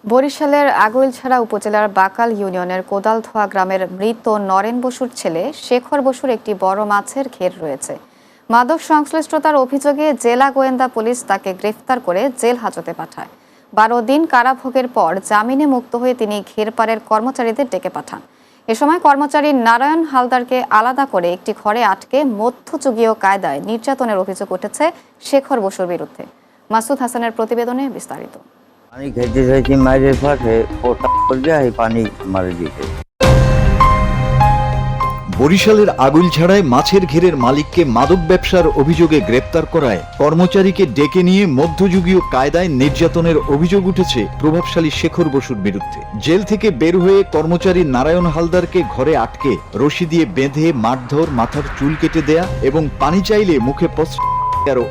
বরিশালের আগৈলঝাড়া উপজেলার বাকাল ইউনিয়নের কোদালধোয়া গ্রামের মৃত নরেন বসুর ছেলে শেখর বসুর একটি বড় মাছের ঘের রয়েছে। মাদক সংশ্লিষ্টতার অভিযোগে জেলা গোয়েন্দা পুলিশ তাকে গ্রেফতার করে জেল হাজতে পাঠায়। 12 দিন কারাভোগের পর জামিনে মুক্ত হয়ে তিনি ঘেরপাড়ের কর্মচারীদের ডেকে পাঠান। এ সময় কর্মচারী নারায়ণ হালদারকে আলাদা করে একটি ঘরে আটকে মধ্যযুগীয় কায়দায় নির্যাতনের অভিযোগ উঠেছে শেখর বসুর বিরুদ্ধে। মাসুদ হাসানের প্রতিবেদনে বিস্তারিত। পানি খেতে চাইছি মায়ের পাশে পানি মারি দিতে। বরিশালের আগৈলঝাড়ায় মাছের ঘেরের মালিককে মাদক ব্যবসার অভিযোগে গ্রেপ্তার করায় কর্মচারীকে ডেকে নিয়ে মধ্যযুগীয় কায়দায় নির্যাতনের অভিযোগ উঠেছে প্রভাবশালী শেখর বসুর বিরুদ্ধে। জেল থেকে বের হয়ে কর্মচারী নারায়ণ হালদারকে ঘরে আটকে রশি দিয়ে বেঁধে মারধর, মাথার চুল কেটে দেয়া এবং পানি চাইলে মুখে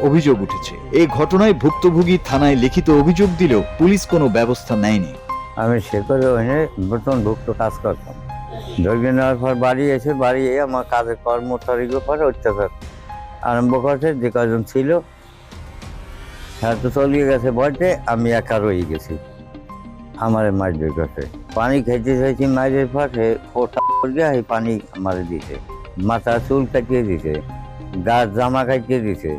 অভিযোগ উঠেছে। এই ঘটনায় ভুক্তভোগী থানায় লিখিত অভিযোগ দিলেও পুলিশ কোনো ব্যবস্থা নেয়নি। আমি শেখর বেতনভুক্ত কাজ করতাম। ধরে নেওয়ার পর বাড়ি আমার কাজের কর্মচারীর উপরে অত্যাচার আরম্ভ করছে। যে কজন ছিল হ্যাঁ তো চলিয়ে গেছে বলতে আমি একা রয়ে গেছি। আমার মায়ের কাছে পানি খেতে চাইছি মায়ের পাশে পানি মারি দিতে, মাথা চুল কাটিয়ে দিতে, গাছ জামা কাটিয়ে দিতে,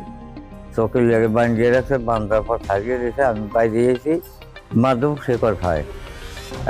চোখের লেগে বাঁধিয়ে রাখছে, বান্ধার পর থাকিয়ে দিতে। আমি বাইরে এসেছি মাদক শেখর খায়।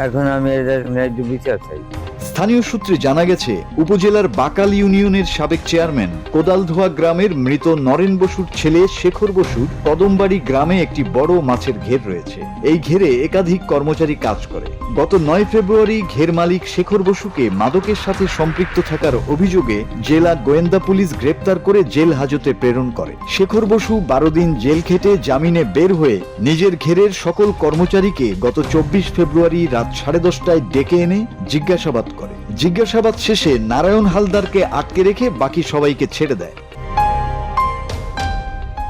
এখন আমি এদের ন্যায্য বিচার চাই। স্থানীয় সূত্রে জানা গেছে, উপজেলার বাকাল ইউনিয়নের সাবেক চেয়ারম্যান কোদালধোয়া গ্রামের মৃত নরেন বসুর ছেলে শেখর বসুর কদমবাড়ি গ্রামে একটি বড় মাছের ঘের রয়েছে। এই ঘেরে একাধিক কর্মচারী কাজ করে। গত 9 ফেব্রুয়ারি ঘের মালিক শেখর বসুকে মাদকের সাথে সম্পৃক্ত থাকার অভিযোগে জেলা গোয়েন্দা পুলিশ গ্রেপ্তার করে জেল হাজতে প্রেরণ করে। শেখর বসু 12 দিন জেল খেটে জামিনে বের হয়ে নিজের ঘেরের সকল কর্মচারীকে গত 24 ফেব্রুয়ারি রাত 10:30টায় ডেকে এনে জিজ্ঞাসাবাদ করে। জিজ্ঞাসাবাদ শেষে নারায়ণ হালদারকে আটকে রেখে বাকি সবাইকে ছেড়ে দেয়।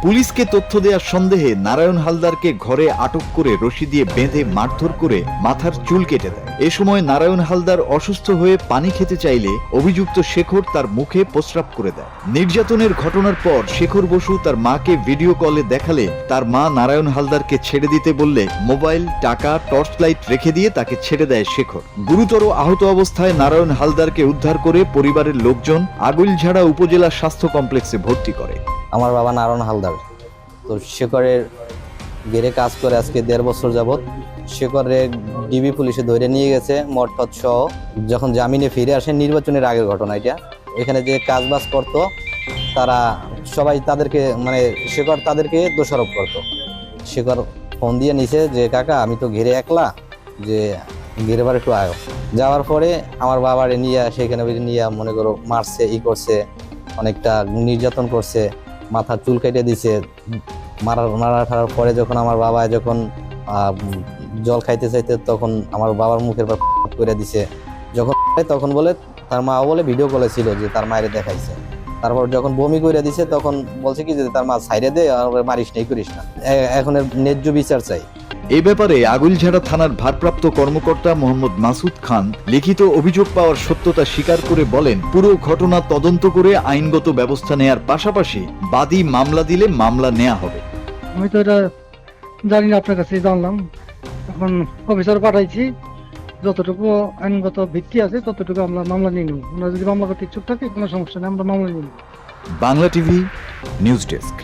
পুলিশকে তথ্য দেওয়ার সন্দেহে নারায়ণ হালদারকে ঘরে আটক করে রশি দিয়ে বেঁধে মারধর করে মাথার চুল কেটে দেয়। এ সময় নারায়ণ হালদার অসুস্থ হয়ে পানি খেতে চাইলে অভিযুক্ত শেখর তার মুখে প্রস্রাব করে দেয়। নির্যাতনের ঘটনার পর শেখর বসু তার মাকে ভিডিও কলে দেখালে তার মা নারায়ণ হালদারকে ছেড়ে দিতে বললে মোবাইল, টাকা, টর্চ লাইট রেখে দিয়ে তাকে ছেড়ে দেয় শেখর। গুরুতর আহত অবস্থায় নারায়ণ হালদারকে উদ্ধার করে পরিবারের লোকজন আগৈলঝাড়া উপজেলা স্বাস্থ্য কমপ্লেক্সে ভর্তি করে। আমার বাবা নারায়ণ হালদার তো শেখরের গেরে কাজ করে আজকে 1.5 বছর যাবৎ। শেখরে ডিবি পুলিশে ধরে নিয়ে গেছে মর্তদ সহ। যখন জামিনে ফিরে আসেন, নির্বাচনের আগের ঘটনা এটা, এখানে যে কাজবাজ করতো তারা সবাই তাদেরকে শেখর তাদেরকে দোষারোপ করতো। শেখর ফোন দিয়ে নিছে যে কাকা আমি তো ঘেরে একলা, যে ঘেরে বার একটু আয়। যাওয়ার পরে আমার বাবারে নিয়ে সেখানে নিয়ে মনে করো মারছে, করছে, অনেকটা নির্যাতন করছে, মাথার চুল কেটে দিছে। মারার পরে যখন আমার বাবা যখন জল খাইতে চাইতে তখন আমার বাবার মুখের পর করে দিছে। তখন বলে তার মা বলে ভিডিও কলে ছিল যে তার মায়ের দেখাইছে। তারপর যখন বমি করে দিছে তখন বলছে কি যে তার মা ছাইরে দে, মারিস নেই করিস না। এখন ন্যায্য বিচার চাই। এই ব্যাপারে আগৈলঝাড়া থানার ভারপ্রাপ্ত কর্মকর্তা মোহাম্মদ মাসুদ খান লিখিত অভিযোগ পাওয়ার সত্যতা স্বীকার করে বলেন, পুরো ঘটনা তদন্ত করে আইনগত ব্যবস্থা নেয়ার পাশাপাশি বাদী মামলা দিলে মামলা নেওয়া হবে। আমি তো এটা জানি না, আপনার কাছে জানলাম। এখন অফিসার পাঠাইছি, যতটুকু আইনগত ভিত্তি আছে ততটুকু আমরা মামলা নিয়ে নেব। আমরা যদি মামলা করতে ইচ্ছুক থাকি কোনো সমস্যা নেই, আমরা মামলা নিয়ে নেব। Bangla TV news desk.